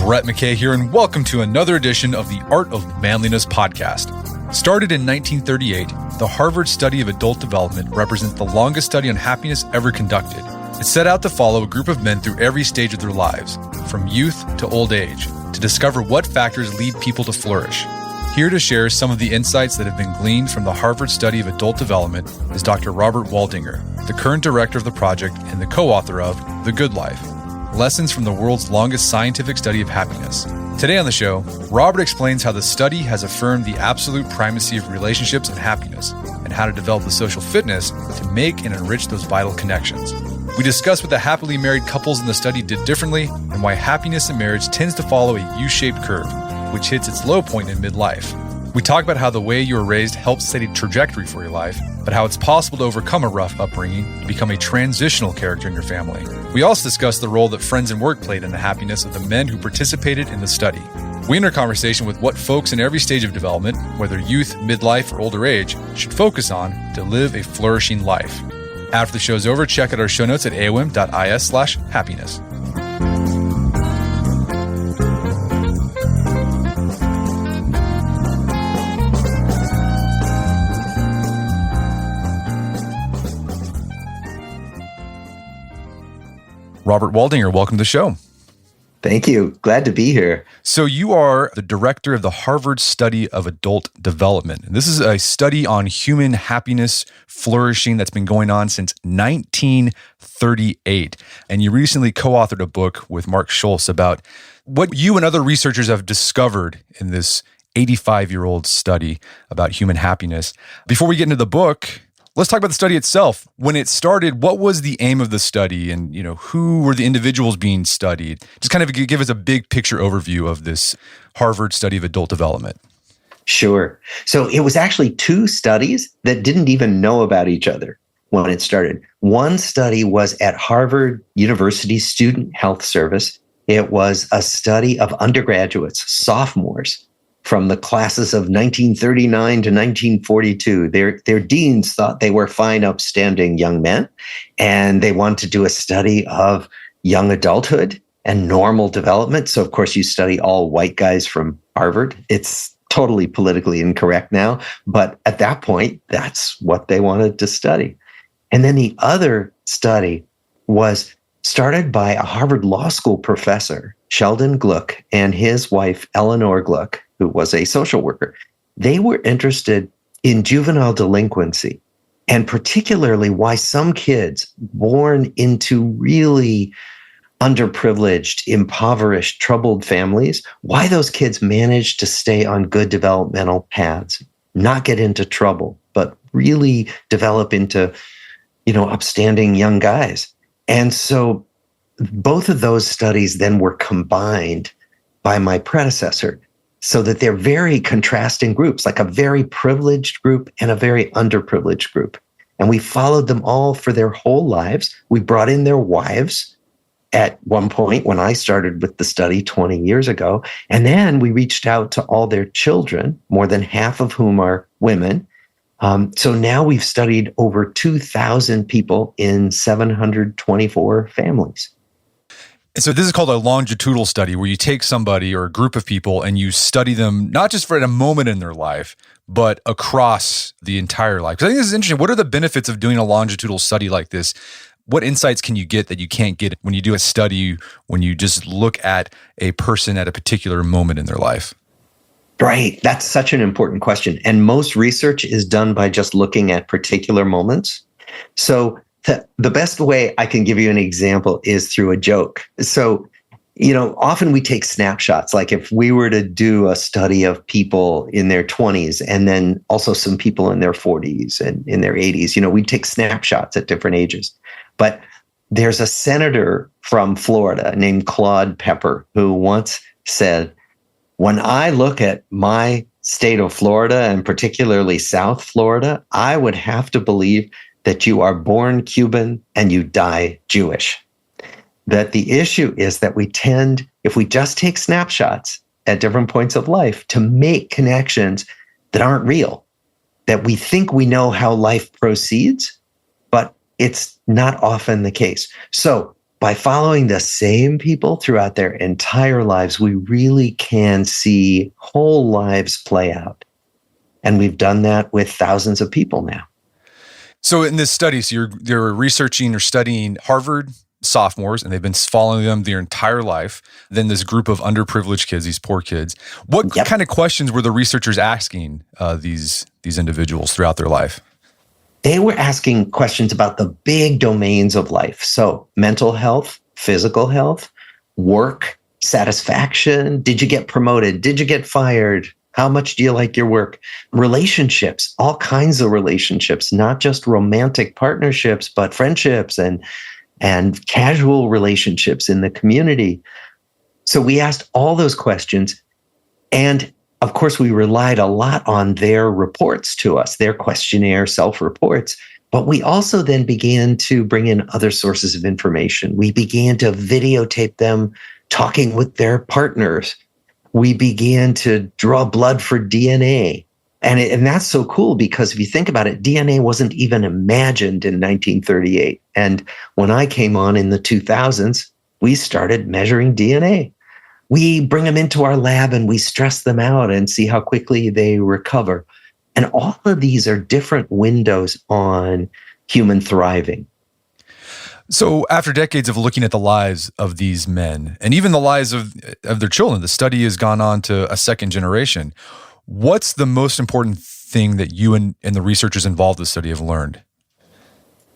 Brett McKay here, and welcome to another edition of the Art of Manliness podcast. Started in 1938, the Harvard study of adult development represents the longest study on happiness ever conducted. It set out to follow a group of men through every stage of their lives, from youth to old age, to discover what factors lead people to flourish. Here to share some of the insights that have been gleaned from the Harvard study of adult development is Dr. Robert Waldinger, the current director of the project and the co-author of The Good Life: Lessons from the World's Longest Scientific Study of Happiness. Today on the show, Robert explains how the study has affirmed the absolute primacy of relationships and happiness, and how to develop the social fitness to make and enrich those vital connections. We discuss what the happily married couples in the study did differently, and why happiness in marriage tends to follow a U-shaped curve, which hits its low point in midlife. We talk about how the way you were raised helps set a trajectory for your life, but how it's possible to overcome a rough upbringing to become a transitional character in your family. We also discuss the role that friends and work played in the happiness of the men who participated in the study. We end our conversation with what folks in every stage of development, whether youth, midlife, or older age, should focus on to live a flourishing life. After the show's over, check out our show notes at aom.is/happiness. Robert Waldinger, welcome to the show. Thank you. Glad to be here. So you are the director of the Harvard Study of Adult Development. And this is a study on human happiness, flourishing that's been going on since 1938. And you recently co-authored a book with Mark Schultz about what you and other researchers have discovered in this 85-year-old study about human happiness. Before we get into the book, let's talk about the study itself. When it started, what was the aim of the study, and who were the individuals being studied? Just kind of give us a big picture overview of this Harvard study of adult development. Sure. So it was actually two studies that didn't even know about each other when it started. One study was at Harvard University Student Health Service. It was a study of undergraduates, sophomores, from the classes of 1939 to 1942. Their deans thought they were fine, upstanding young men, and they wanted to do a study of young adulthood and normal development. So, of course, you study all white guys from Harvard. It's totally politically incorrect now, but at that point, that's what they wanted to study. And then the other study was started by a Harvard Law School professor, Sheldon Gluck, and his wife, Eleanor Gluck, who was a social worker. They were interested in juvenile delinquency, and particularly why some kids born into really underprivileged, impoverished, troubled families, why those kids managed to stay on good developmental paths, not get into trouble, but really develop into, upstanding young guys. And so both of those studies then were combined by my predecessor, so that they're very contrasting groups, like a very privileged group and a very underprivileged group. And we followed them all for their whole lives. We brought in their wives at one point when I started with the study 20 years ago. And then we reached out to all their children, more than half of whom are women. So now we've studied over 2,000 people in 724 families. And so this is called a longitudinal study, where you take somebody or a group of people and you study them not just for a moment in their life, but across the entire life. Because I think this is interesting. What are the benefits of doing a longitudinal study like this? What insights can you get that you can't get when you do a study, when you just look at a person at a particular moment in their life? Right. That's such an important question. And most research is done by just looking at particular moments. So the best way I can give you an example is through a joke. So, often we take snapshots. Like if we were to do a study of people in their 20s and then also some people in their 40s and in their 80s, we'd take snapshots at different ages. But there's a senator from Florida named Claude Pepper who once said, "When I look at my state of Florida, and particularly South Florida, I would have to believe that you are born Cuban and you die Jewish." That the issue is that we tend, if we just take snapshots at different points of life, to make connections that aren't real, that we think we know how life proceeds, but it's not often the case. So by following the same people throughout their entire lives, we really can see whole lives play out. And we've done that with thousands of people now. So in this study, you're researching or studying Harvard sophomores, and they've been following them their entire life. Then this group of underprivileged kids, these poor kids. What kind of questions were the researchers asking these individuals throughout their life? They were asking questions about the big domains of life. So mental health, physical health, work, satisfaction. Did you get promoted? Did you get fired? How much do you like your work? Relationships, all kinds of relationships, not just romantic partnerships, but friendships and casual relationships in the community. So we asked all those questions. And of course, we relied a lot on their reports to us, their questionnaire self-reports. But we also then began to bring in other sources of information. We began to videotape them talking with their partners. We began to draw blood for DNA. And that's so cool because if you think about it, DNA wasn't even imagined in 1938. And when I came on in the 2000s, we started measuring DNA. We bring them into our lab and we stress them out and see how quickly they recover. And all of these are different windows on human thriving. So after decades of looking at the lives of these men and even the lives of their children, the study has gone on to a second generation. What's the most important thing that you and the researchers involved in the study have learned?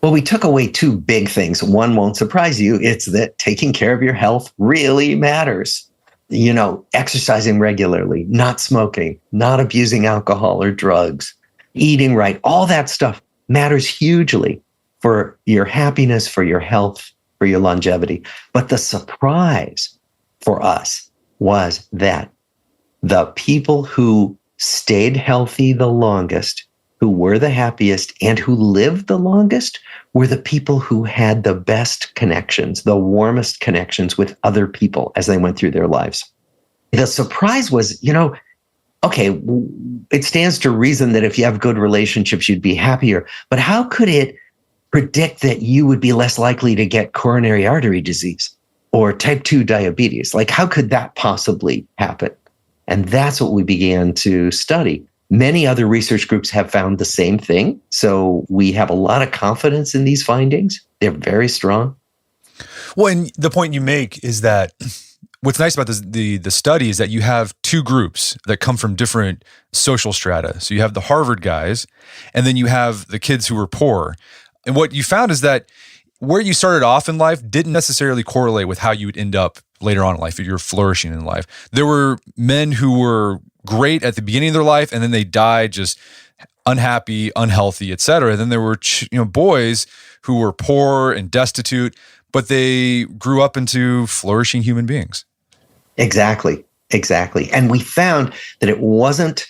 Well, we took away two big things. One won't surprise you. It's that taking care of your health really matters. You know, exercising regularly, not smoking, not abusing alcohol or drugs, eating right, all that stuff matters hugely for your happiness, for your health, for your longevity. But the surprise for us was that the people who stayed healthy the longest, who were the happiest, and who lived the longest were the people who had the best connections, the warmest connections with other people as they went through their lives. The surprise was, okay, it stands to reason that if you have good relationships, you'd be happier. But how could it predict that you would be less likely to get coronary artery disease or type 2 diabetes? Like, how could that possibly happen? And that's what we began to study. Many other research groups have found the same thing. So we have a lot of confidence in these findings. They're very strong. Well, and the point you make is that what's nice about the study is that you have two groups that come from different social strata. So you have the Harvard guys, and then you have the kids who were poor. And what you found is that where you started off in life didn't necessarily correlate with how you would end up later on in life if you're flourishing in life. There were men who were great at the beginning of their life, and then they died just unhappy, unhealthy, et cetera. And then there were boys who were poor and destitute, but they grew up into flourishing human beings. Exactly. And we found that it wasn't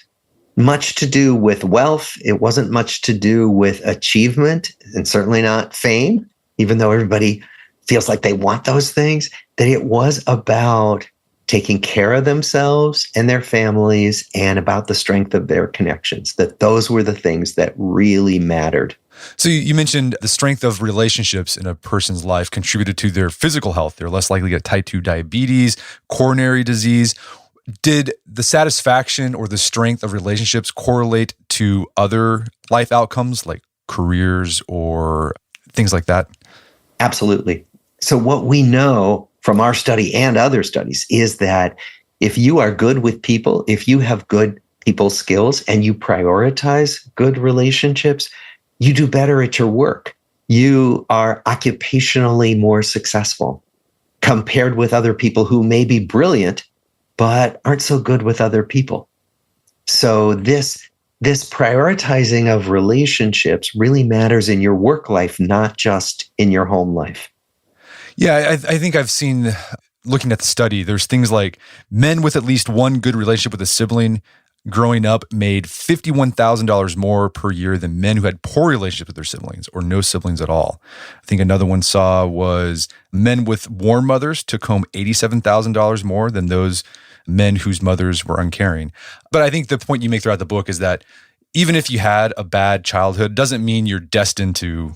much to do with wealth. It wasn't much to do with achievement, and certainly not fame, even though everybody feels like they want those things, that it was about taking care of themselves and their families and about the strength of their connections, that those were the things that really mattered. So you mentioned the strength of relationships in a person's life contributed to their physical health. They're less likely to get type 2 diabetes, coronary disease. Did the satisfaction or the strength of relationships correlate to other life outcomes like careers or things like that? Absolutely. So what we know from our study and other studies is that if you are good with people, if you have good people skills and you prioritize good relationships, you do better at your work. You are occupationally more successful compared with other people who may be brilliant, but aren't so good with other people. So this prioritizing of relationships really matters in your work life, not just in your home life. Yeah, I think I've seen, looking at the study, there's things like men with at least one good relationship with a sibling growing up made $51,000 more per year than men who had poor relationships with their siblings or no siblings at all. I think another one saw was men with warm mothers took home $87,000 more than those men whose mothers were uncaring. But I think the point you make throughout the book is that even if you had a bad childhood, doesn't mean you're destined to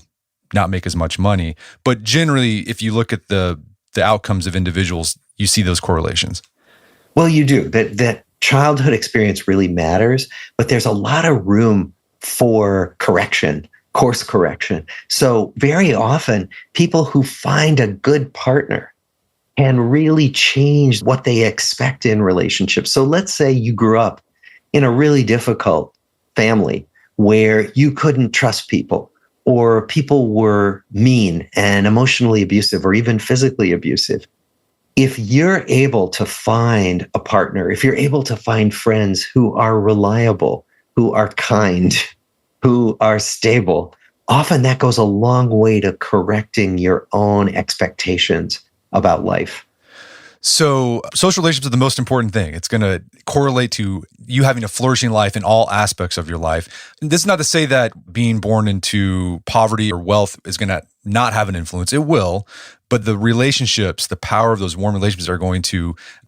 not make as much money. But generally, if you look at the outcomes of individuals, you see those correlations. Well, you do. That childhood experience really matters, but there's a lot of room for correction, course correction. So very often, people who find a good partner can really change what they expect in relationships. So let's say you grew up in a really difficult family where you couldn't trust people, or people were mean and emotionally abusive or even physically abusive. If you're able to find a partner, if you're able to find friends who are reliable, who are kind, who are stable, often that goes a long way to correcting your own expectations about life. So social relationships are the most important thing. It's going to correlate to you having a flourishing life in all aspects of your life. And this is not to say that being born into poverty or wealth is going to not have an influence. It will, but the relationships, the power of those warm relationships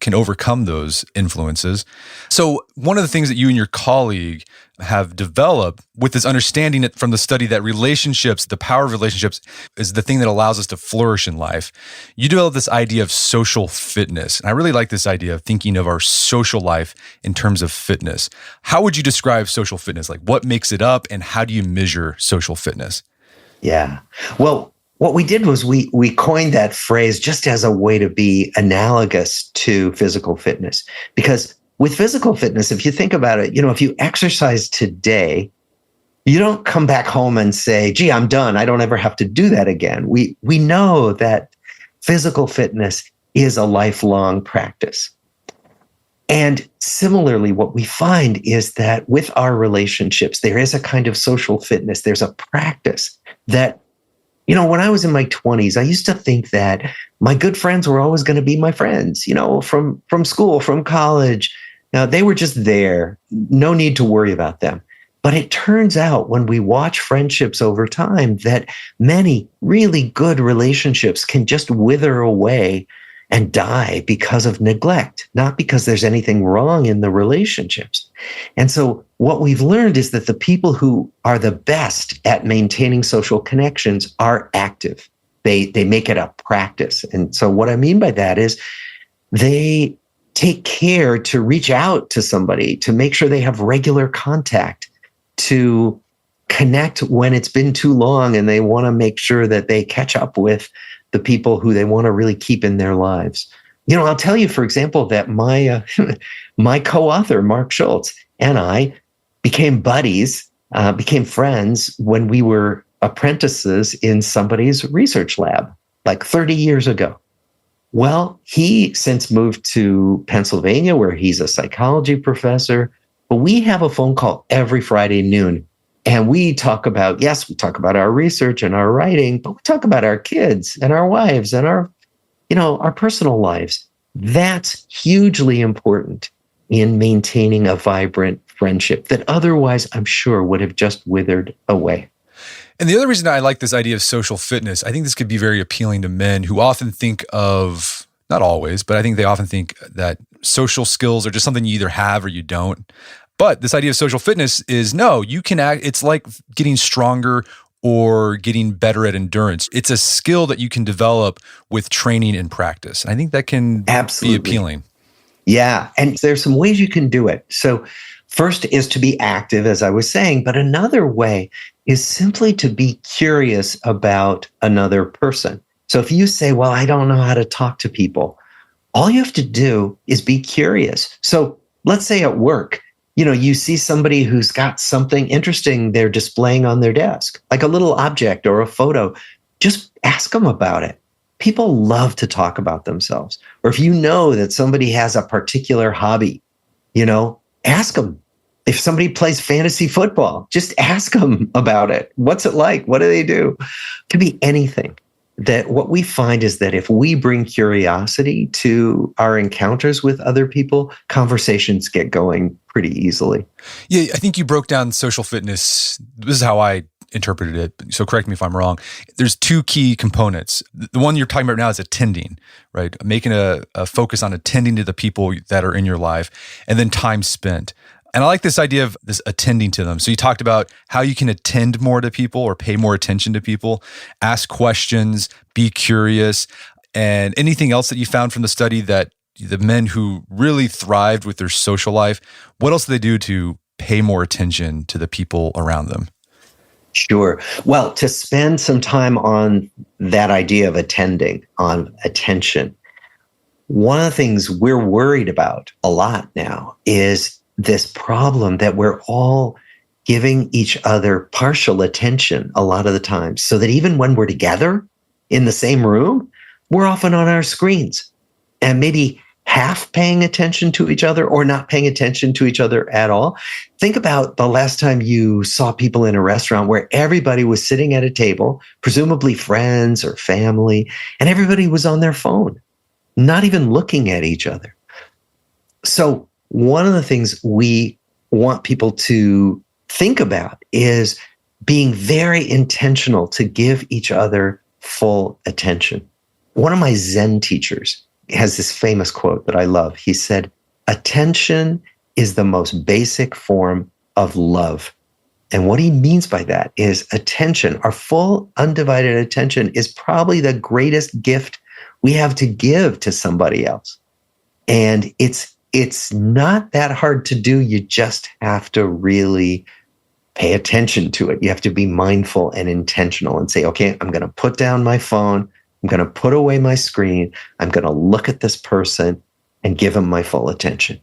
can overcome those influences. So one of the things that you and your colleague have developed with this understanding from the study that relationships, the power of relationships is the thing that allows us to flourish in life. You developed this idea of social fitness. And I really like this idea of thinking of our social life in terms of fitness. How would you describe social fitness? Like what makes it up and how do you measure social fitness? Yeah. Well, what we did was we coined that phrase just as a way to be analogous to physical fitness. Because with physical fitness, if you think about it, if you exercise today, you don't come back home and say, gee, I'm done. I don't ever have to do that again. We know that physical fitness is a lifelong practice. And similarly, what we find is that with our relationships, there is a kind of social fitness. There's a practice that, when I was in my 20s, I used to think that my good friends were always going to be my friends, from school, from college. They were just there. No need to worry about them. But it turns out when we watch friendships over time that many really good relationships can just wither away and die because of neglect, not because there's anything wrong in the relationships. And so what we've learned is that the people who are the best at maintaining social connections are active. They make it a practice. And so what I mean by that is they take care to reach out to somebody, to make sure they have regular contact, to connect when it's been too long and they want to make sure that they catch up with the people who they want to really keep in their lives. I'll tell you, for example, that my my co-author, Mark Schultz, and I became buddies, became friends when we were apprentices in somebody's research lab, like 30 years ago. Well, he since moved to Pennsylvania, where he's a psychology professor, but we have a phone call every Friday noon. And we talk about our research and our writing, but we talk about our kids and our wives and our personal lives. That's hugely important in maintaining a vibrant friendship that otherwise, I'm sure, would have just withered away. And the other reason I like this idea of social fitness, I think this could be very appealing to men who often think of, not always, but I think they often think that social skills are just something you either have or you don't. But this idea of social fitness is no, you can act, it's like getting stronger or getting better at endurance. It's a skill that you can develop with training and practice. And I think that can be appealing. Yeah. And there's some ways you can do it. So first is to be active, as I was saying, but another way is simply to be curious about another person. So if you say, well, I don't know how to talk to people, all you have to do is be curious. So let's say at work, you see somebody who's got something interesting they're displaying on their desk, like a little object or a photo. Just ask them about it. People love to talk about themselves. Or if you know that somebody has a particular hobby, ask them. If somebody plays fantasy football, just ask them about it. What's it like? What do they do? It could be anything. That what we find is that if we bring curiosity to our encounters with other people, conversations get going pretty easily. Yeah, I think you broke down social fitness. This is how I interpreted it. So correct me if I'm wrong. There's two key components. The one you're talking about now is attending, right? Making a focus on attending to the people that are in your life, and then time spent. And I like this idea of this attending to them. So you talked about how you can attend more to people or pay more attention to people, ask questions, be curious, and anything else that you found from the study that the men who really thrived with their social life, what else do they do to pay more attention to the people around them? Sure. Well, to spend some time on that idea of attending, on attention, one of the things we're worried about a lot now is this problem that we're all giving each other partial attention a lot of the time, so that even when we're together in the same room, we're often on our screens and maybe half paying attention to each other or not paying attention to each other at all. Think about the last time you saw people in a restaurant where everybody was sitting at a table, presumably friends or family, and everybody was on their phone, not even looking at each other. So one of the things we want people to think about is being very intentional to give each other full attention. One of my Zen teachers has this famous quote that I love. He said, "Attention is the most basic form of love." And what he means by that is attention, our full undivided attention, is probably the greatest gift we have to give to somebody else. And it's not that hard to do. You just have to really pay attention to it. You have to be mindful and intentional and say, okay, I'm going to put down my phone. I'm going to put away my screen. I'm going to look at this person and give them my full attention.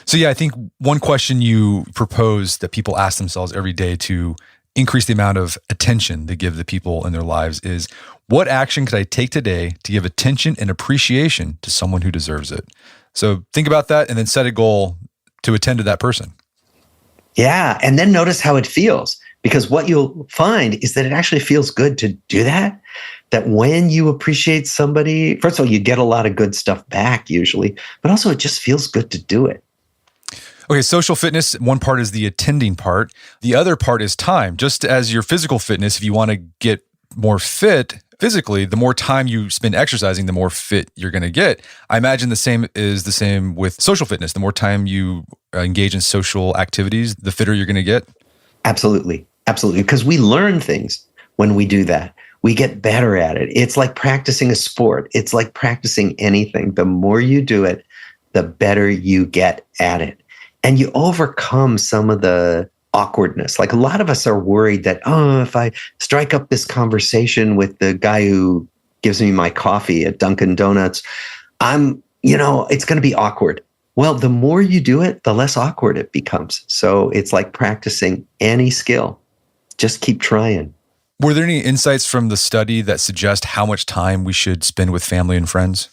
So yeah, I think one question you propose that people ask themselves every day to increase the amount of attention they give the people in their lives is, what action could I take today to give attention and appreciation to someone who deserves it? So think about that and then set a goal to attend to that person. Yeah. And then notice how it feels, because what you'll find is that it actually feels good to do that. That when you appreciate somebody, first of all, you get a lot of good stuff back usually, but also it just feels good to do it. Okay, social fitness, one part is the attending part. The other part is time. Just as your physical fitness, if you want to get more fit physically, the more time you spend exercising, the more fit you're going to get. I imagine the same with social fitness. The more time you engage in social activities, the fitter you're going to get. Absolutely. Absolutely. Because we learn things when we do that. We get better at it. It's like practicing a sport. It's like practicing anything. The more you do it, the better you get at it. And you overcome some of the awkwardness. Like a lot of us are worried that, if I strike up this conversation with the guy who gives me my coffee at Dunkin' Donuts, it's going to be awkward. Well, the more you do it, the less awkward it becomes. So it's like practicing any skill. Just keep trying. Were there any insights from the study that suggest how much time we should spend with family and friends?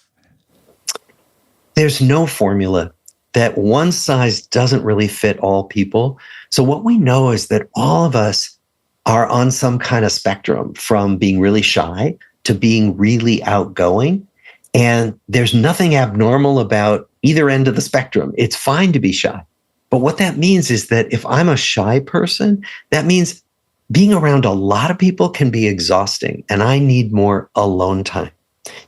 There's no formula. That one size doesn't really fit all people. So what we know is that all of us are on some kind of spectrum, from being really shy to being really outgoing. And there's nothing abnormal about either end of the spectrum. It's fine to be shy. But what that means is that if I'm a shy person, that means being around a lot of people can be exhausting, and I need more alone time.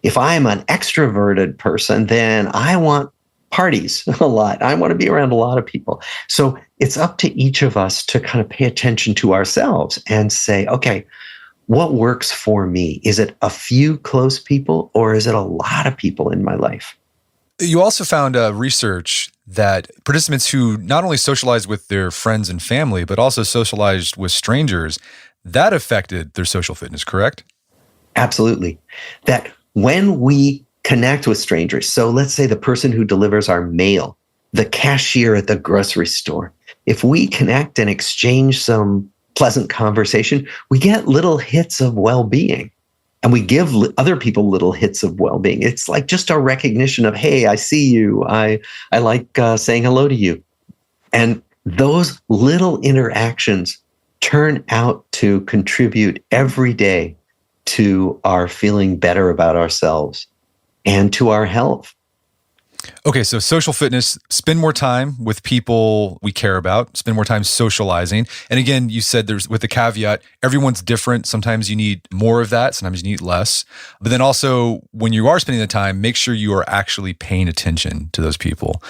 If I am an extroverted person, then I want parties a lot. I want to be around a lot of people. So it's up to each of us to kind of pay attention to ourselves and say, okay, what works for me? Is it a few close people, or is it a lot of people in my life? You also found research that participants who not only socialized with their friends and family, but also socialized with strangers, that affected their social fitness, correct? Absolutely. That when we connect with strangers, so let's say the person who delivers our mail, the cashier at the grocery store, if we connect and exchange some pleasant conversation, we get little hits of well-being. And we give other people little hits of well-being. It's like just a recognition of, hey, I see you. I like saying hello to you. And those little interactions turn out to contribute every day to our feeling better about ourselves and to our health. Okay, so social fitness, spend more time with people we care about, spend more time socializing. And again, you said there's, with the caveat, everyone's different. Sometimes you need more of that, sometimes you need less. But then also, when you are spending the time, make sure you are actually paying attention to those people.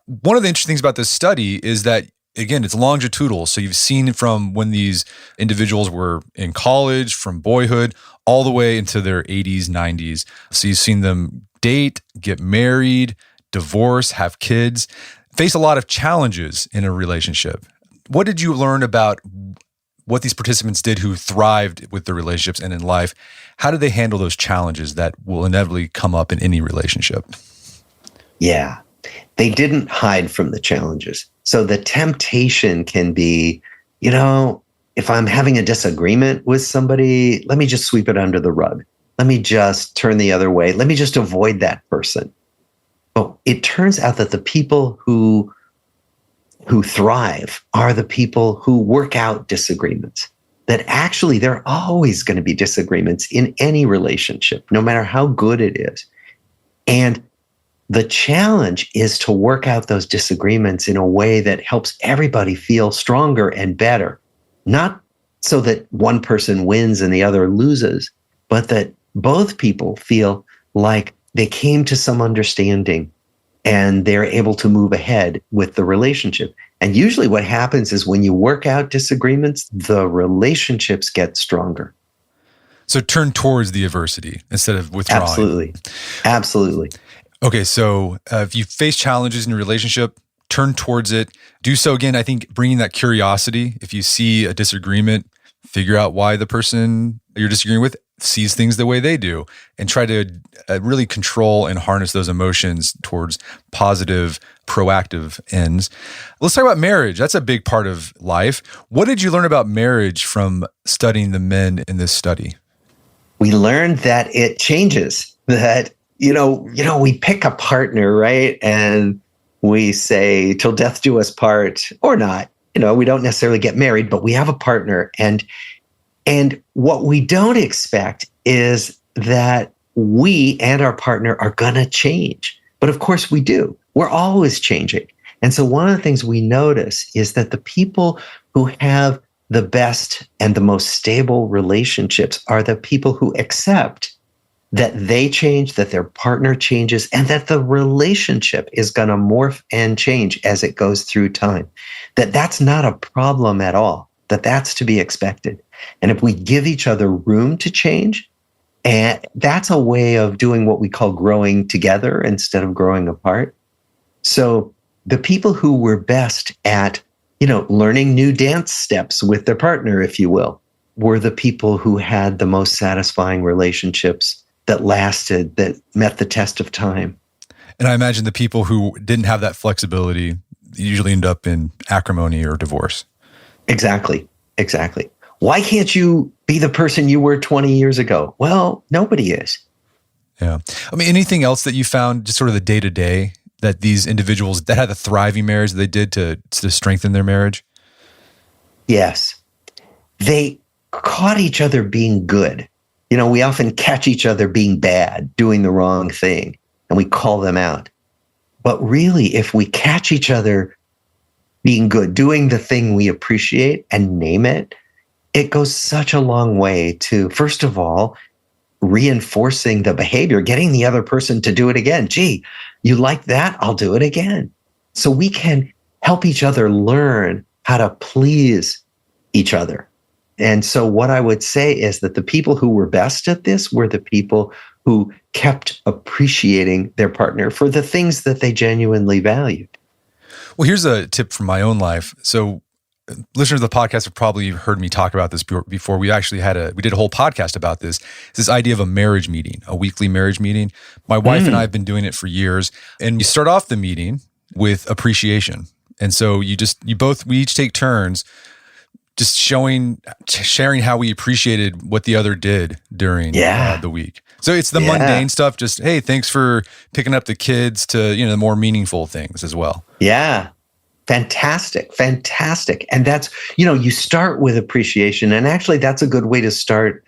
One of the interesting things about this study is that again, it's longitudinal. So you've seen from when these individuals were in college, from boyhood, all the way into their 80s, 90s. So you've seen them date, get married, divorce, have kids, face a lot of challenges in a relationship. What did you learn about what these participants did who thrived with their relationships and in life? How did they handle those challenges that will inevitably come up in any relationship? Yeah, they didn't hide from the challenges. So the temptation can be, if I'm having a disagreement with somebody, let me just sweep it under the rug. Let me just turn the other way. Let me just avoid that person. But it turns out that the people who thrive are the people who work out disagreements. That actually there are always going to be disagreements in any relationship, no matter how good it is. And the challenge is to work out those disagreements in a way that helps everybody feel stronger and better. Not so that one person wins and the other loses, but that both people feel like they came to some understanding and they're able to move ahead with the relationship. And usually what happens is when you work out disagreements, the relationships get stronger. So turn towards the adversity instead of withdrawing. Absolutely. Okay, so if you face challenges in your relationship, turn towards it. Do so again, I think bringing that curiosity. If you see a disagreement, figure out why the person you're disagreeing with sees things the way they do, and try to really control and harness those emotions towards positive, proactive ends. Let's talk about marriage. That's a big part of life. What did you learn about marriage from studying the men in this study? We learned that it changes, that, we pick a partner, right? And we say, till death do us part, or not. We don't necessarily get married, but we have a partner. And what we don't expect is that we and our partner are going to change. But of course we do. We're always changing. And so one of the things we notice is that the people who have the best and the most stable relationships are the people who accept that they change, that their partner changes, and that the relationship is going to morph and change as it goes through time. That's not a problem at all, that's to be expected. And if we give each other room to change, and that's a way of doing what we call growing together instead of growing apart. So the people who were best at, learning new dance steps with their partner, if you will, were the people who had the most satisfying relationships that lasted, that met the test of time. And I imagine the people who didn't have that flexibility usually end up in acrimony or divorce. Exactly. Why can't you be the person you were 20 years ago? Well, nobody is. Yeah. I mean, anything else that you found, just sort of the day-to-day, that these individuals that had a thriving marriage, they did to strengthen their marriage? Yes. They caught each other being good. We often catch each other being bad, doing the wrong thing, and we call them out. But really, if we catch each other being good, doing the thing we appreciate and name it, it goes such a long way to, first of all, reinforcing the behavior, getting the other person to do it again. Gee, you like that? I'll do it again. So we can help each other learn how to please each other. And so what I would say is that the people who were best at this were the people who kept appreciating their partner for the things that they genuinely valued. Well, here's a tip from my own life. So listeners of the podcast have probably heard me talk about this before. We actually we did a whole podcast about this. It's this idea of a marriage meeting, a weekly marriage meeting. My wife and I have been doing it for years. And you start off the meeting with appreciation. And so we each take turns just sharing how we appreciated what the other did during the week. So it's the mundane stuff, just, hey, thanks for picking up the kids, to, the more meaningful things as well. Yeah. Fantastic. And that's, you start with appreciation. And actually, that's a good way to start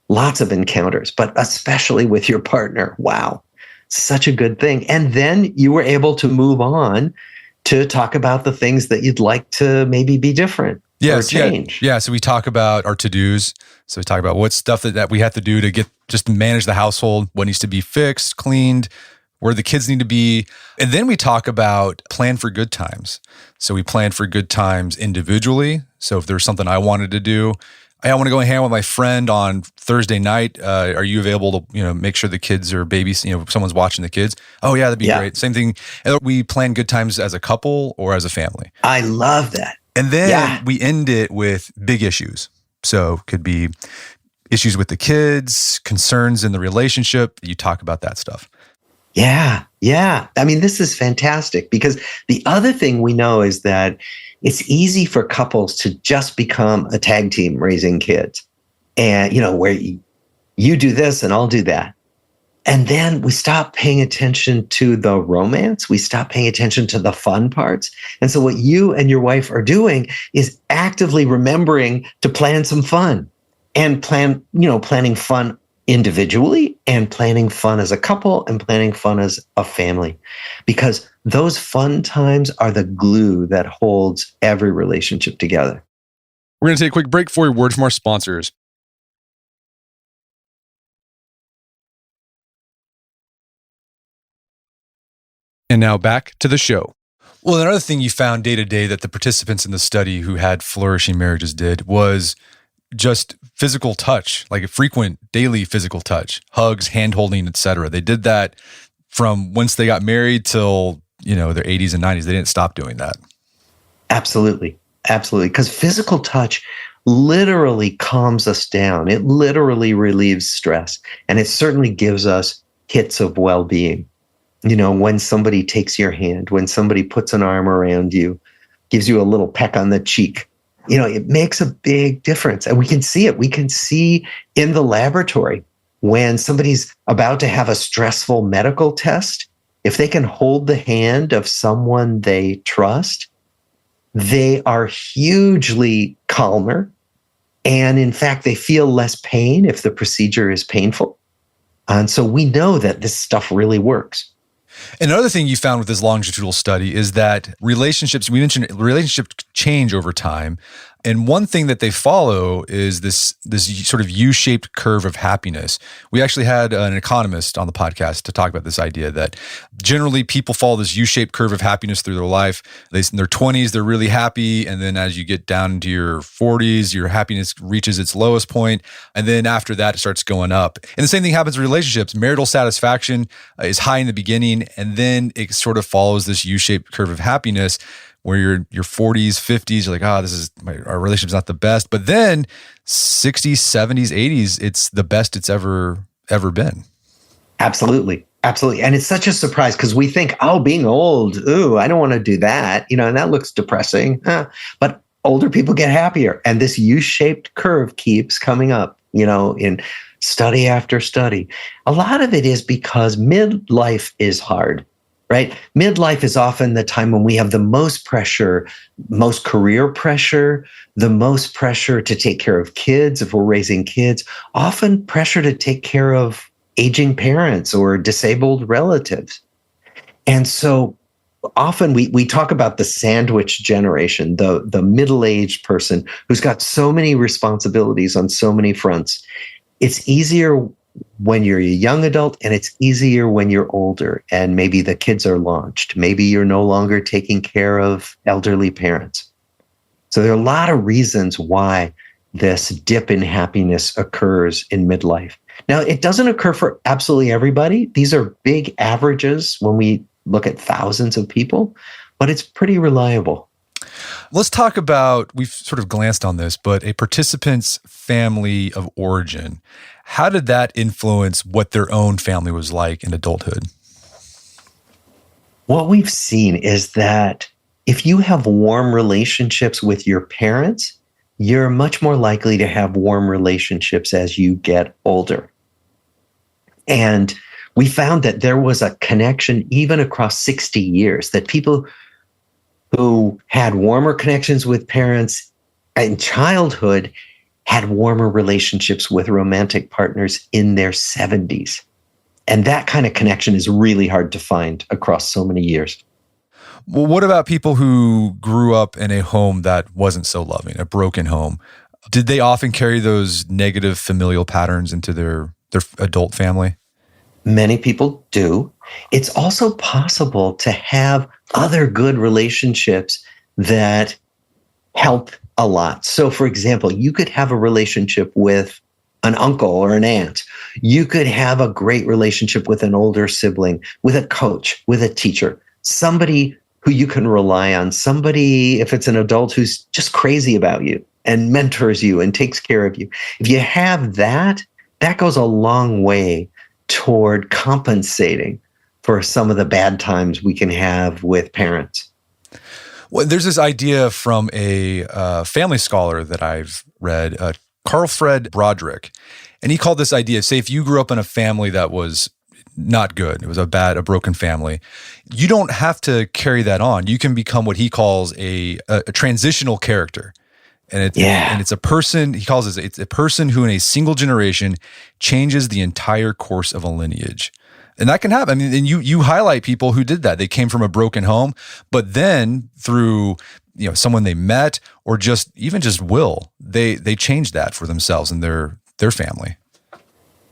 lots of encounters, but especially with your partner. Wow. Such a good thing. And then you were able to move on to talk about the things that you'd like to maybe be different or change. Yeah. So we talk about our to-dos. So we talk about what stuff that we have to do to just manage the household, what needs to be fixed, cleaned, where the kids need to be. And then we talk about plan for good times. So we plan for good times individually. So if there's something I wanted to do, hey, I want to go and hang out with my friend on Thursday night. Are you available to, make sure the kids are babies, someone's watching the kids? Oh yeah, that'd be great. Same thing. And we plan good times as a couple or as a family. I love that. And then we end it with big issues. So it could be issues with the kids, concerns in the relationship. You talk about that stuff. Yeah. I mean, this is fantastic because the other thing we know is that it's easy for couples to just become a tag team raising kids. And, where you do this and I'll do that. And then we stop paying attention to the romance. We stop paying attention to the fun parts. And so what you and your wife are doing is actively remembering to plan some fun and planning fun individually and planning fun as a couple and planning fun as a family, because those fun times are the glue that holds every relationship together. We're going to take a quick break for a word from our sponsors. And now back to the show. Well, another thing you found day to day that the participants in the study who had flourishing marriages did was just physical touch, like a frequent daily physical touch, hugs, hand holding, etc. They did that from once they got married till, their 80s and 90s. They didn't stop doing that. Absolutely. Because physical touch literally calms us down. It literally relieves stress. And it certainly gives us hits of well-being. When somebody takes your hand, when somebody puts an arm around you, gives you a little peck on the cheek, it makes a big difference. And we can see it. We can see in the laboratory when somebody's about to have a stressful medical test, if they can hold the hand of someone they trust, they are hugely calmer. And in fact, they feel less pain if the procedure is painful. And so we know that this stuff really works. Another thing you found with this longitudinal study is that relationships change over time. And one thing that they follow is this sort of U-shaped curve of happiness. We actually had an economist on the podcast to talk about this idea that generally people follow this U-shaped curve of happiness through their life. In their 20s, they're really happy. And then as you get down to your 40s, your happiness reaches its lowest point. And then after that, it starts going up. And the same thing happens in relationships. Marital satisfaction is high in the beginning, and then it sort of follows this U-shaped curve of happiness where you're your 40s, 50s, you're like, our relationship's not the best. But then 60s, 70s, 80s, it's the best it's ever been. Absolutely. And it's such a surprise because we think, being old, I don't want to do that, and that looks depressing. But older people get happier. And this U-shaped curve keeps coming up, in study after study. A lot of it is because midlife is hard. Right? Midlife is often the time when we have the most pressure, most career pressure, the most pressure to take care of kids if we're raising kids, often pressure to take care of aging parents or disabled relatives. And so often we talk about the sandwich generation, the middle-aged person who's got so many responsibilities on so many fronts. It's easier when you're a young adult, and it's easier when you're older and maybe the kids are launched. Maybe you're no longer taking care of elderly parents. So there are a lot of reasons why this dip in happiness occurs in midlife. Now, it doesn't occur for absolutely everybody. These are big averages when we look at thousands of people, but it's pretty reliable. Let's talk about, we've sort of glanced on this, but a participant's family of origin. How did that influence what their own family was like in adulthood? What we've seen is that if you have warm relationships with your parents, you're much more likely to have warm relationships as you get older. And we found that there was a connection even across 60 years, that people who had warmer connections with parents in childhood had warmer relationships with romantic partners in their 70s. And that kind of connection is really hard to find across so many years. Well, what about people who grew up in a home that wasn't so loving, a broken home? Did they often carry those negative familial patterns into their adult family? Many people do. It's also possible to have other good relationships that help a lot. So, for example, you could have a relationship with an uncle or an aunt. You could have a great relationship with an older sibling, with a coach, with a teacher, somebody who you can rely on, somebody, if it's an adult, who's just crazy about you and mentors you and takes care of you. If you have that, that goes a long way toward compensating for some of the bad times we can have with parents. Well, there's this idea from a family scholar that I've read, Carl Fred Broderick, and he called this idea, say if you grew up in a family that was not good, it was a broken family, you don't have to carry that on. You can become what he calls a transitional character. And it's a person, he calls it, it's a person who in a single generation changes the entire course of a lineage. And that can happen. I mean, and you highlight people who did that. They came from a broken home, but then through someone they met or just will, they changed that for themselves and their family.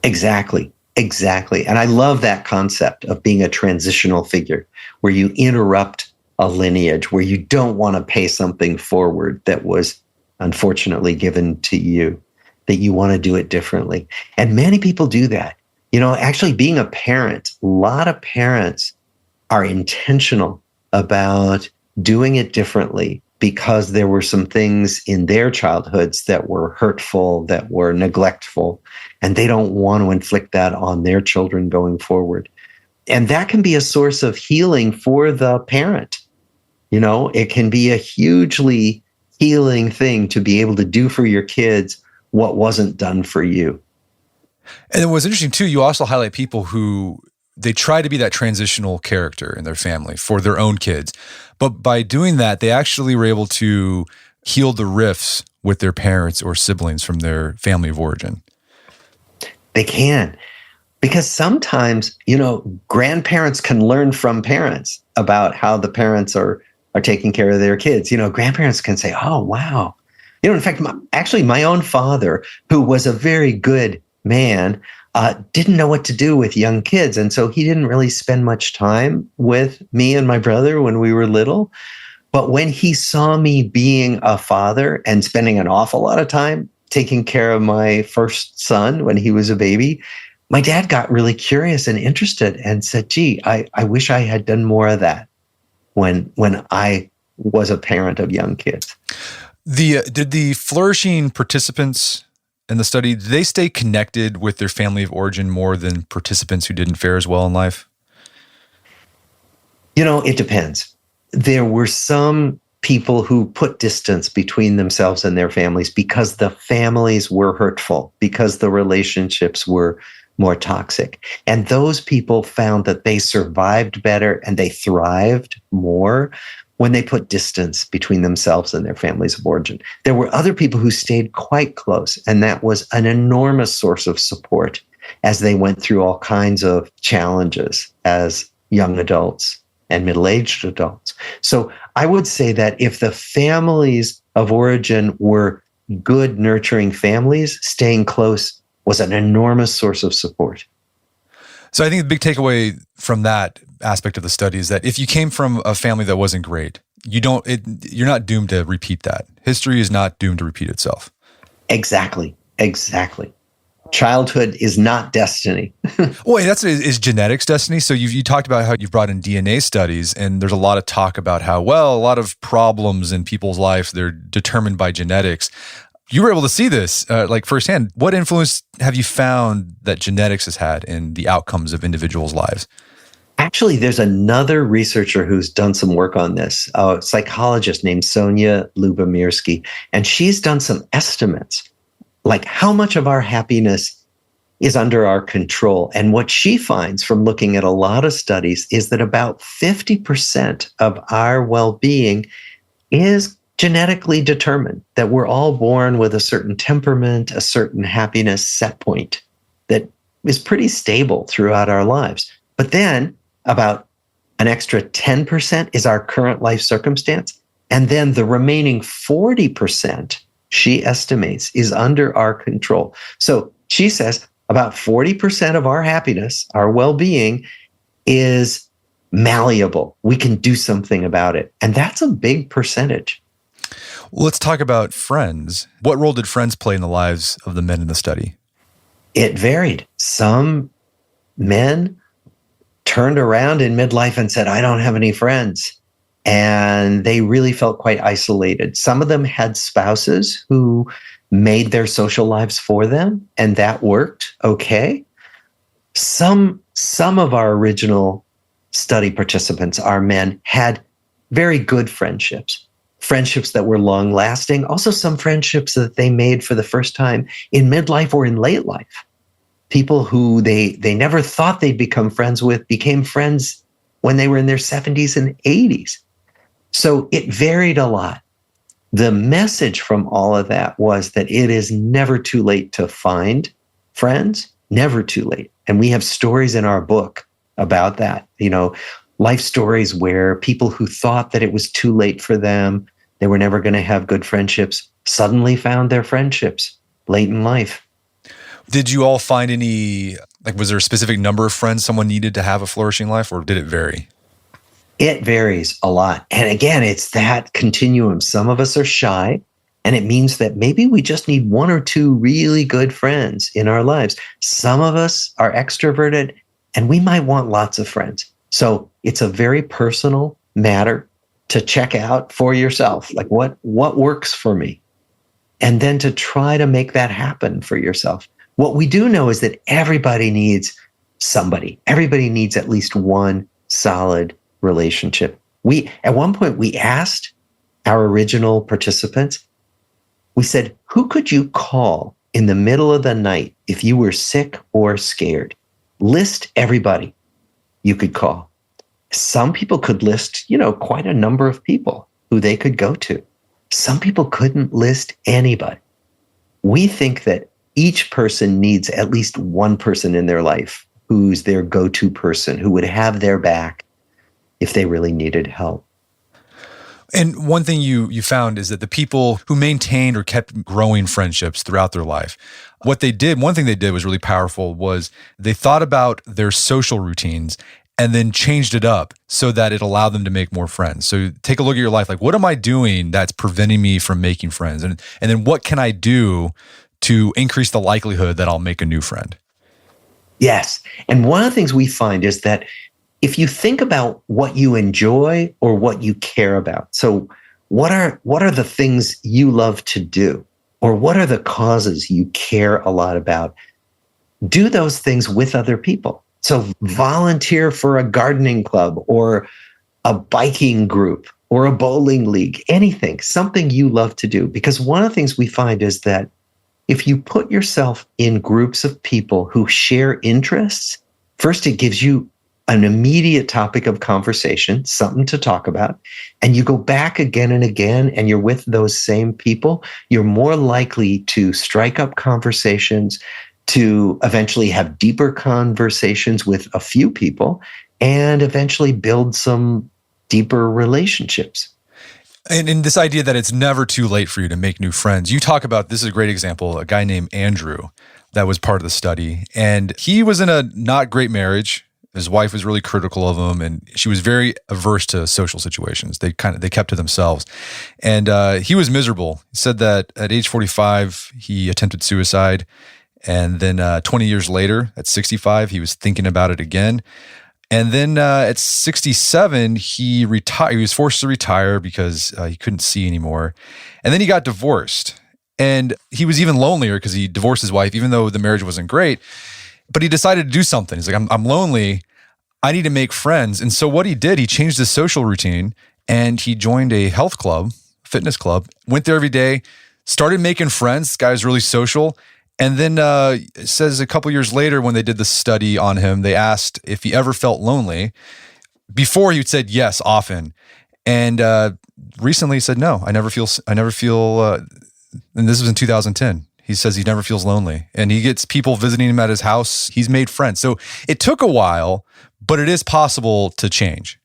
Exactly. And I love that concept of being a transitional figure where you interrupt a lineage, where you don't want to pay something forward that was unfortunately given to you, that you want to do it differently. And many people do that. Actually being a parent, a lot of parents are intentional about doing it differently because there were some things in their childhoods that were hurtful, that were neglectful, and they don't want to inflict that on their children going forward. And that can be a source of healing for the parent. It can be a hugely healing thing to be able to do for your kids what wasn't done for you. And it was interesting too, you also highlight people who they try to be that transitional character in their family for their own kids. But by doing that, they actually were able to heal the rifts with their parents or siblings from their family of origin. They can. Because sometimes, grandparents can learn from parents about how the parents are taking care of their kids. Grandparents can say, oh, wow. In fact, my own father, who was a very good man, didn't know what to do with young kids. And so he didn't really spend much time with me and my brother when we were little. But when he saw me being a father and spending an awful lot of time taking care of my first son when he was a baby, my dad got really curious and interested and said, gee, I wish I had done more of that when I was a parent of young kids. Did the flourishing participants in the study, did they stay connected with their family of origin more than participants who didn't fare as well in life? It depends. There were some people who put distance between themselves and their families because the families were hurtful, because the relationships were more toxic. And those people found that they survived better and they thrived more when they put distance between themselves and their families of origin. There were other people who stayed quite close, and that was an enormous source of support as they went through all kinds of challenges as young adults and middle-aged adults. So I would say that if the families of origin were good, nurturing families, staying close was an enormous source of support. So I think the big takeaway from that aspect of the study is that if you came from a family that wasn't great, you're not doomed to repeat that. History is not doomed to repeat itself. Exactly. Childhood is not destiny. Well, is genetics destiny? So you talked about how you've brought in DNA studies, and there's a lot of talk about how, a lot of problems in people's lives, they're determined by genetics. You were able to see this firsthand. What influence have you found that genetics has had in the outcomes of individuals' lives? Actually, there's another researcher who's done some work on this, a psychologist named Sonia Lubomirsky, and she's done some estimates, like how much of our happiness is under our control. And what she finds from looking at a lot of studies is that about 50% of our well-being is genetically determined, that we're all born with a certain temperament, a certain happiness set point that is pretty stable throughout our lives. But then about an extra 10% is our current life circumstance. And then the remaining 40%, she estimates, is under our control. So she says about 40% of our happiness, our well-being, is malleable. We can do something about it. And that's a big percentage. Well, let's talk about friends. What role did friends play in the lives of the men in the study? It varied. Some men turned around in midlife and said, I don't have any friends. And they really felt quite isolated. Some of them had spouses who made their social lives for them, and that worked okay. Some of our original study participants, our men, had very good friendships that were long lasting. Also, some friendships that they made for the first time in midlife or in late life. People who they never thought they'd become friends with became friends when they were in their 70s and 80s. So it varied a lot. The message from all of that was that it is never too late to find friends, never too late. And we have stories in our book about that, life stories where people who thought that it was too late for them, they were never going to have good friendships, suddenly found their friendships late in life. Did you all find any, was there a specific number of friends someone needed to have a flourishing life, or did it vary? It varies a lot. And again, it's that continuum. Some of us are shy, and it means that maybe we just need one or two really good friends in our lives. Some of us are extroverted, and we might want lots of friends. So it's a very personal matter to check out for yourself, what works for me, and then to try to make that happen for yourself. What we do know is that everybody needs somebody. Everybody needs at least one solid relationship. At one point, we asked our original participants, we said, who could you call in the middle of the night if you were sick or scared? List everybody you could call. Some people could list, quite a number of people who they could go to. Some people couldn't list anybody. We think that each person needs at least one person in their life who's their go-to person, who would have their back if they really needed help. And one thing you found is that the people who maintained or kept growing friendships throughout their life, one thing they did was really powerful, was they thought about their social routines and then changed it up so that it allowed them to make more friends. So take a look at your life. What am I doing that's preventing me from making friends? And then what can I do to increase the likelihood that I'll make a new friend? Yes. And one of the things we find is that if you think about what you enjoy or what you care about, so what are the things you love to do, or what are the causes you care a lot about? Do those things with other people. So volunteer for a gardening club or a biking group or a bowling league, anything, something you love to do. Because one of the things we find is that if you put yourself in groups of people who share interests, first, it gives you an immediate topic of conversation, something to talk about, and you go back again and again, and you're with those same people, you're more likely to strike up conversations, to eventually have deeper conversations with a few people, and eventually build some deeper relationships. And in this idea that it's never too late for you to make new friends, you talk about, this is a great example, a guy named Andrew that was part of the study. And he was in a not great marriage. His wife was really critical of him, and she was very averse to social situations. They kept to themselves. And he was miserable. He said that at age 45, he attempted suicide. And then 20 years later, at 65, he was thinking about it again. And then at 67, he retired. He was forced to retire because he couldn't see anymore. And then he got divorced. And he was even lonelier because he divorced his wife, even though the marriage wasn't great. But he decided to do something. He's like, I'm lonely. I need to make friends. And so what he did, he changed his social routine and he joined a health club, fitness club, went there every day, started making friends. This guy was really social. And then it says a couple years later, when they did the study on him, they asked if he ever felt lonely. Before, he said yes, often. And recently he said, no, I never feel, and this was in 2010. He says he never feels lonely, and he gets people visiting him at his house. He's made friends. So it took a while, but it is possible to change.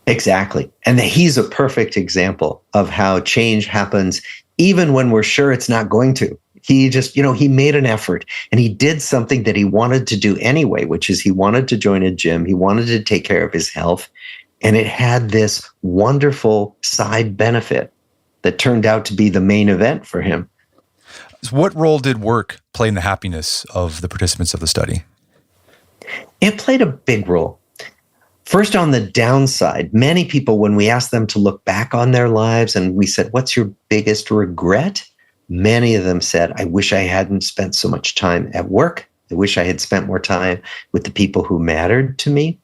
Exactly. And he's a perfect example of how change happens even when we're sure it's not going to. He just, he made an effort and he did something that he wanted to do anyway, which is he wanted to join a gym. He wanted to take care of his health. And it had this wonderful side benefit that turned out to be the main event for him. So what role did work play in the happiness of the participants of the study? It played a big role. First, on the downside, many people, when we asked them to look back on their lives and we said, what's your biggest regret? Many of them said, I wish I hadn't spent so much time at work. I wish I had spent more time with the people who mattered to me.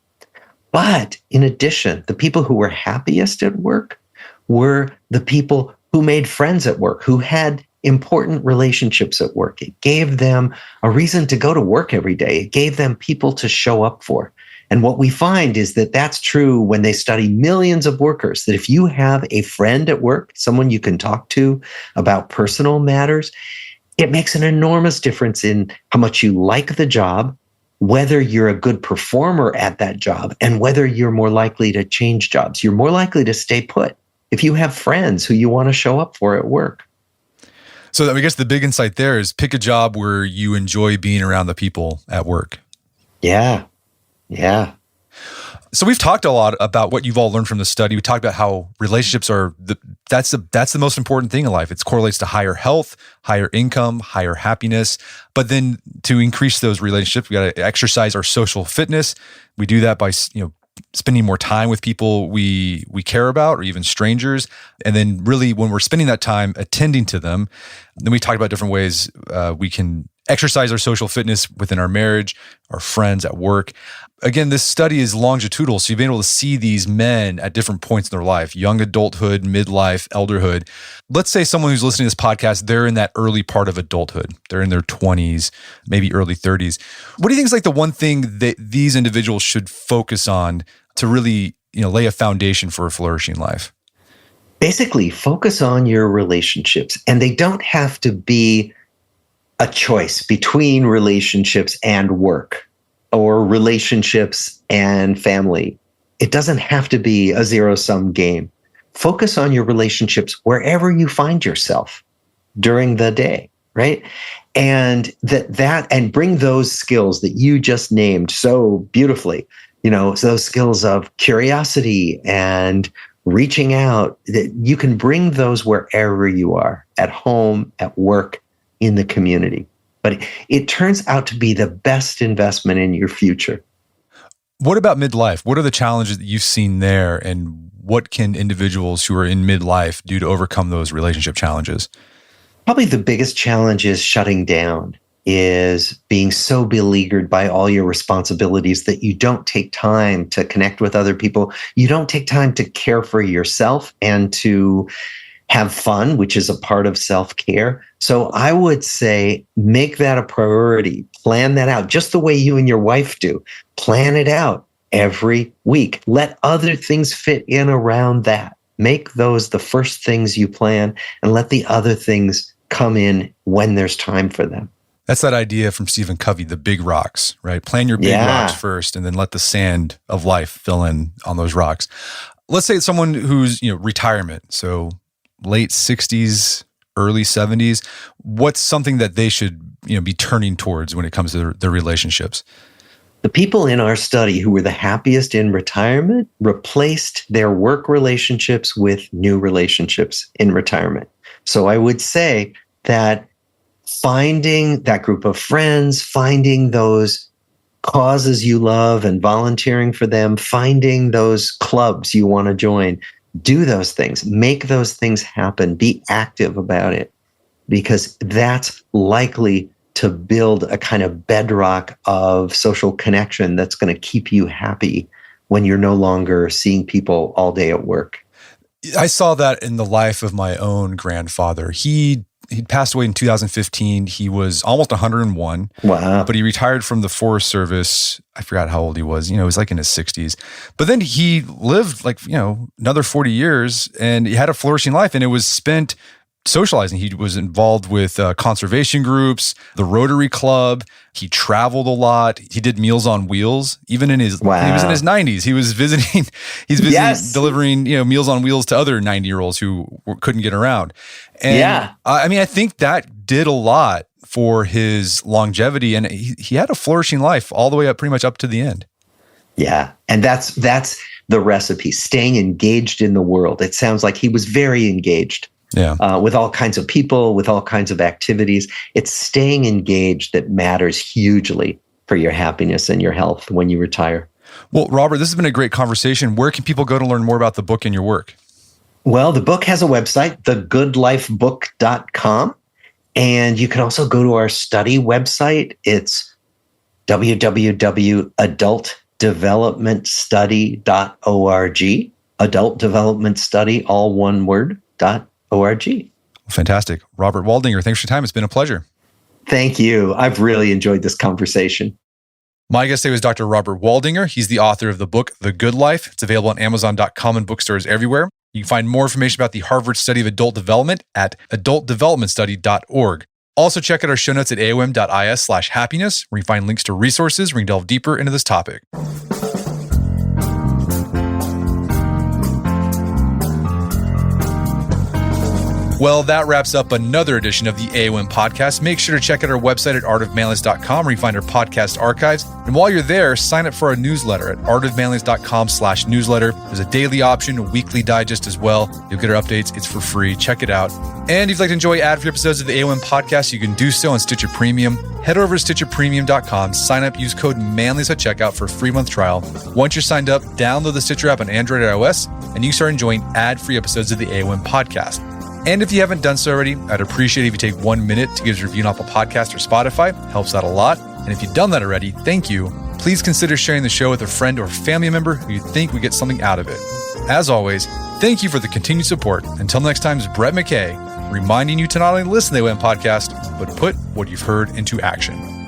But in addition, the people who were happiest at work were the people who made friends at work, who had important relationships at work. It gave them a reason to go to work every day. It gave them people to show up for. And what we find is that that's true when they study millions of workers, that if you have a friend at work, someone you can talk to about personal matters, it makes an enormous difference in how much you like the job, whether you're a good performer at that job, and whether you're more likely to change jobs. You're more likely to stay put if you have friends who you want to show up for at work. So I guess the big insight there is pick a job where you enjoy being around the people at work. Yeah. Yeah. So we've talked a lot about what you've all learned from the study. We talked about how relationships are that's the most important thing in life. It correlates to higher health, higher income, higher happiness. But then to increase those relationships, we got to exercise our social fitness. We do that by spending more time with people we care about, or even strangers. And then really when we're spending that time attending to them, then we talked about different ways we can exercise our social fitness within our marriage, our friends, at work. Again, this study is longitudinal, so you've been able to see these men at different points in their life, young adulthood, midlife, elderhood. Let's say someone who's listening to this podcast, they're in that early part of adulthood. They're in their 20s, maybe early 30s. What do you think is like the one thing that these individuals should focus on to really, lay a foundation for a flourishing life? Basically, focus on your relationships, and they don't have to be a choice between relationships and work, or relationships and family. It doesn't have to be a zero-sum game. Focus on your relationships wherever you find yourself during the day, right? And and bring those skills that you just named so beautifully, so those skills of curiosity and reaching out, that you can bring those wherever you are, at home, at work, in the community. But it turns out to be the best investment in your future. What about midlife? What are the challenges that you've seen there, and what can individuals who are in midlife do to overcome those relationship challenges? Probably the biggest challenge is shutting down, is being so beleaguered by all your responsibilities that you don't take time to connect with other people. You don't take time to care for yourself and to have fun, which is a part of self-care. So I would say make that a priority. Plan that out, just the way you and your wife do. Plan it out every week. Let other things fit in around that. Make those the first things you plan, and let the other things come in when there's time for them. That's that idea from Stephen Covey, the big rocks, right? Plan your big rocks first, and then let the sand of life fill in on those rocks. Let's say it's someone who's, retirement. So late 60s, early 70s, what's something that they should, be turning towards when it comes to their relationships? The people in our study who were the happiest in retirement replaced their work relationships with new relationships in retirement. So I would say that finding that group of friends, finding those causes you love and volunteering for them, finding those clubs you want to join, do those things, make those things happen, be active about it, because that's likely to build a kind of bedrock of social connection that's going to keep you happy when you're no longer seeing people all day at work. I saw that in the life of my own grandfather. He passed away in 2015. He was almost 101. Wow. But he retired from the Forest Service. I forgot how old he was. He was like in his 60s. But then he lived another 40 years, and he had a flourishing life, and it was spent socializing. He was involved with conservation groups, the Rotary Club. He traveled a lot. He did Meals on Wheels. Even in his, when he was in his 90s, he was visiting. Delivering Meals on Wheels to other 90-year-olds who couldn't get around. And I think that did a lot for his longevity, and he had a flourishing life all the way up, pretty much up to the end. Yeah, and that's the recipe: staying engaged in the world. It sounds like he was very engaged. Yeah, with all kinds of people, with all kinds of activities. It's staying engaged that matters hugely for your happiness and your health when you retire. Well, Robert, this has been a great conversation. Where can people go to learn more about the book and your work? Well, the book has a website, thegoodlifebook.com. And you can also go to our study website. It's www.adultdevelopmentstudy.org. Adult Development Study, all one word, .org. Fantastic. Robert Waldinger, thanks for your time. It's been a pleasure. Thank you. I've really enjoyed this conversation. My guest today was Dr. Robert Waldinger. He's the author of the book, The Good Life. It's available on Amazon.com and bookstores everywhere. You can find more information about the Harvard Study of Adult Development at adultdevelopmentstudy.org. Also, check out our show notes at aom.is/happiness, where you find links to resources where you can delve deeper into this topic. Well, that wraps up another edition of the AOM podcast. Make sure to check out our website at artofmanliness.com, where you find our podcast archives. And while you're there, sign up for our newsletter at artofmanliness.com/newsletter. There's a daily option, a weekly digest as well. You'll get our updates. It's for free. Check it out. And if you'd like to enjoy ad-free episodes of the AOM podcast, you can do so on Stitcher Premium. Head over to stitcherpremium.com, sign up, use code manliness at checkout for a free month trial. Once you're signed up, download the Stitcher app on Android or iOS, and you can start enjoying ad-free episodes of the AOM podcast. And if you haven't done so already, I'd appreciate it if you take 1 minute to give us a review on Apple Podcast or Spotify. It helps out a lot. And if you've done that already, thank you. Please consider sharing the show with a friend or family member who you think would get something out of it. As always, thank you for the continued support. Until next time, it's Brett McKay, reminding you to not only listen to the AOM podcast, but put what you've heard into action.